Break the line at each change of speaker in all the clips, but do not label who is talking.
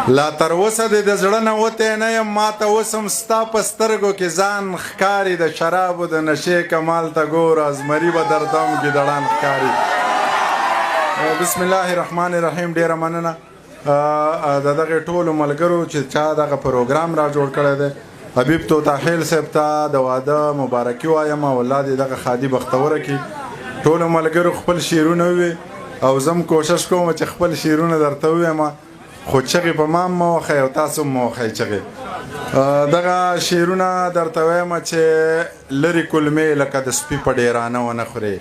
لا تر اوسه دې د زړه نه وتی نه یم ما ته اوس هم ستا په سترګو کې ځان ښکاري د شرابو د نشې کمال ته ګوره زمري به در دم ګیدړان ښکاري بسم الله الرحمن الرحیم ډېره مننه د دغې ټولو ملګرو چې چا دغه پروګرام را جوړ کړی دی حبیب توطاحیل صاحب ته د واده مبارکي وایم او الله دې دغه ښادي بختوره کړي ټولو ملګرو خپل شعرونه ووي او زه هم کوشش کوم چې خپل شعرونه درته ووایم خو چغې په ما هم مه وښئ او تاسو هم مه وښئ چغې دغه شعرونه درته وایم چې لرې کلمې لکه د سپي په ډېرانه ونه خورې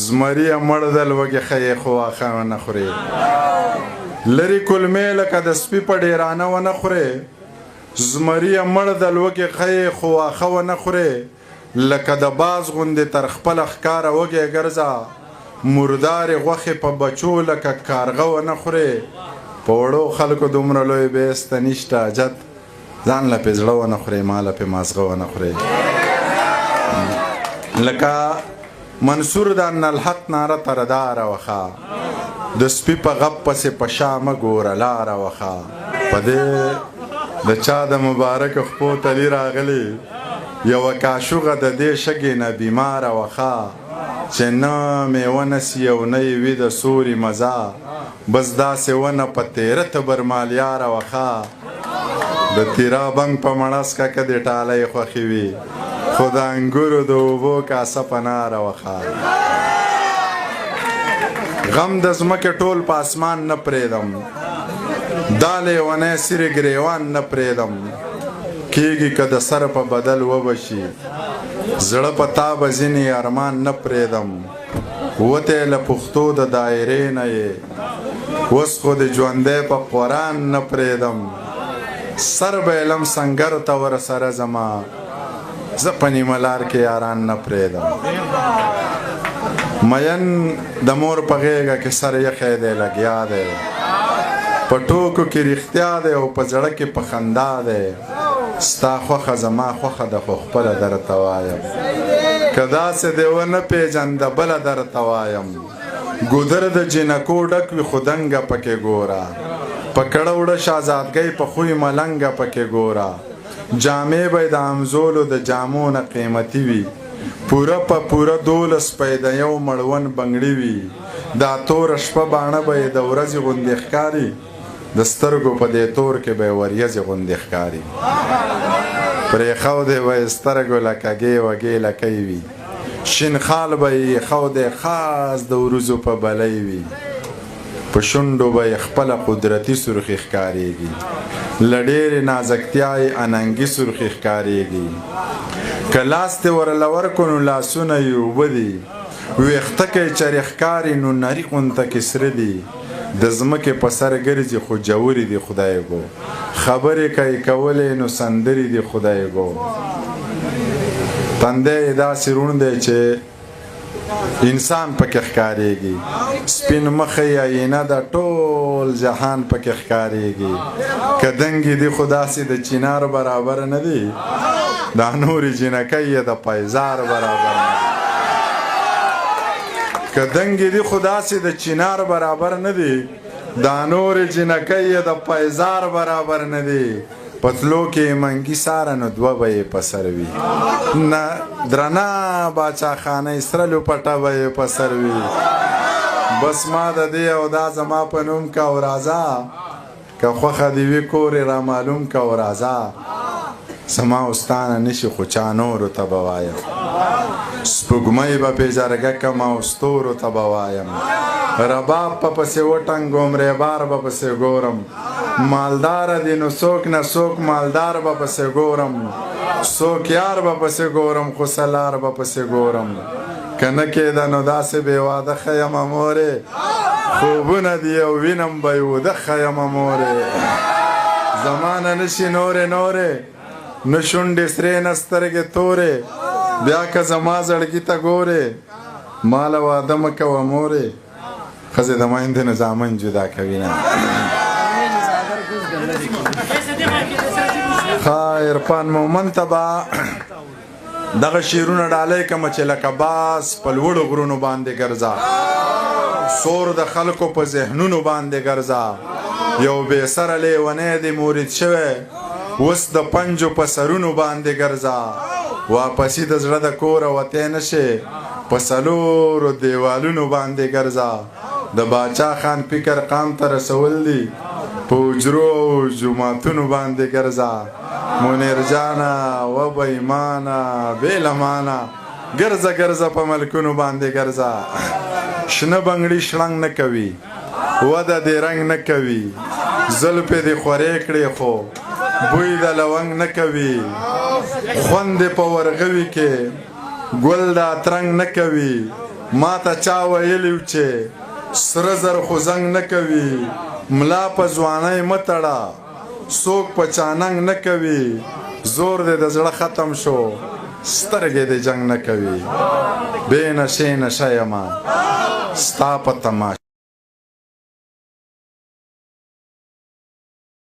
زمري مړ د لوږې ښیې خو واښه ونه خورې لرې کلمې لکه د سپي په ډېرانه ونه خورې زمري مړ د لوږې ښیې خو واښه ونه خورې لکه د باز غوندې تر خپله ښکاره وږې ګرځه مردارې غوښې په بچو لکه کارغه ونه خورې په وړو خلکو دومره لوی بیسته نشته حاجت ځان له پې زړه ونه خورې ما له پې مازغه ونه خورې لکه منصور د انالحق ناره ترداره وخه د سپي په غب پسې په شا مه ګوره لاره وخه په دې د چا د مبارک خپو تلي راغلي یوه کاشوغه د دې شګې نه بیماره وخه چې نه میوه نسي او نه یې وي د سوري مزه بس داسې ونه په تیره تبرمالیاره وخه د تیرا بنګ په مړسکه که د ټالۍ خوښې وي خو د انګورو د اوبو کاسه په ناره وخه غم د ځمکې ټول په اسمان نه پرېږدم دا لیونی سیرې ګریوان نه پرېږدم کېږي که د سر په بدل وبشي زړه په تا به ځینې ارمان نه پرېږدم وتی له پښتو د دایرې نه یې اوس خو د ژوندی په قرآن نه پرېږدم سر به علم سنګر ته ورسره زما زه په نیمه لار کې یاران نه پرېږدم مین د مور په غېږه کې سر یخی دی لګیا دی په ټوکو کې رښتیا دی او په زړه کې په خندا دی ستا خوښه زما خوښه ده خو خپله درته وایم که داسې دې ونه پېژنده بله درته وایم ګودر د جینکو ډک وي خو دنګه پکې ګوره په کړه وړه شهزادګۍ په خوی ملنګه پکې ګوره جامې به د امزولو د جامو نه قیمتي وي پوره په پوره 12 پیدا یو مړون بنګړي وي دا توره شپه باڼه به یې د ورځې غوندې ښکاري د سترګو په دې تور کې به یې وریځې غوندې ښکاري پرېښودې به یې سترګو لکه ګې وګې لکۍ وي شین خال به یې ایښودی خاص د وروځو په بلۍ وي په شونډو به یې خپله قدرتي سرخي ښکارېږي له ډېرې نازکتیا یې اننګي سرخي ښکارېږي که لاس دې ورله ورکړو نو لاسونه یې اوبه دي ویښته که یې چرې ښکاري نو نري غونته کې سره دي د ځمکې په سر ګرځي خو جوړې دي خدای ګو خبرې که یې کولې نو سندرې دي خدای ګو تندی یې داسې روڼ دی چې انسان پکې ښکارېږي سپین مخه یې آینه ده ټول جهان پکې ښکارېږي که دنګې دي خو داسې د چینار برابر نه دي دا نورې جینکۍ یې د پیزار برابر نه دي که دنګې دي خو داسې د چینار برابر نه دي دا نورې جینکۍ یې د پیزار برابر نه دي پتلو کې منګي ساره نو دوه به یې په سر وي نه درنه باچاخانۍ سره لوپټه به یې په سر وي بس ما د دې او دا زما په نوم که او راځه که خوښه دې وي کور یې را معلوم که او راځه زما استانه نشي خو چا نورو ته به وایم سپوږمۍ به پې جرګه کم او ستورو ته به وایم رباب په پسې وټنګوم ریبار به پسې ګورم مالداره دي نو څوک نه څوک مالدار به پسې ګورم څوک یار به پسې ګورم خو سلار به پسې ګورم که نه کېده نو داسې بې واده ښه یمه مورې خوبونه دي او وینم به یې وده ښه یمه مورې زما نه نشي نورې نورې نه شونډې سرې نه سترګې تورې بیا که زما زړګي ته ګورې ما له واده مه کوه مورې ښځې د میندې نه زامن جدا کوي نه عرفان مومن ته به دغه شعرونه ډالۍ کړم چې لکه باز په لوړو غرونو باندې ګرځه سور د خلکو په ذهنونو باندې ګرځه یو بې سره لیونی دې مورید شوی اوس د پنجو په سرونو باندې ګرځه واپسي د زړه د کوره وتی نشې په څلورو دیوالونو باندې ګرځه د باچا خان فکر قام ته رسول دي په حجرو او جوماتونو باندې ګرځه منیر جانه و به ایمانه بې لمانه ګرځه ګرځه په ملکونو باندې ګرځه شنه بنګړي شړنګ نه کوي وده دې رنګ نه کوي زلفې دې خورې کړې خو بوی د لونګ نه کوي خوند دې په ورغوي کې ګل د اترنګ نه کوي ما ته چا ویلي چې سره زر خو زنګ نه کوي ملا په ځوانۍ مه تړه څوک په چاننګ نه کوي زور دې د زړه ختم شو سترګې دې جنګ نه کوي بې نشې نشه یمه ستا په تماشه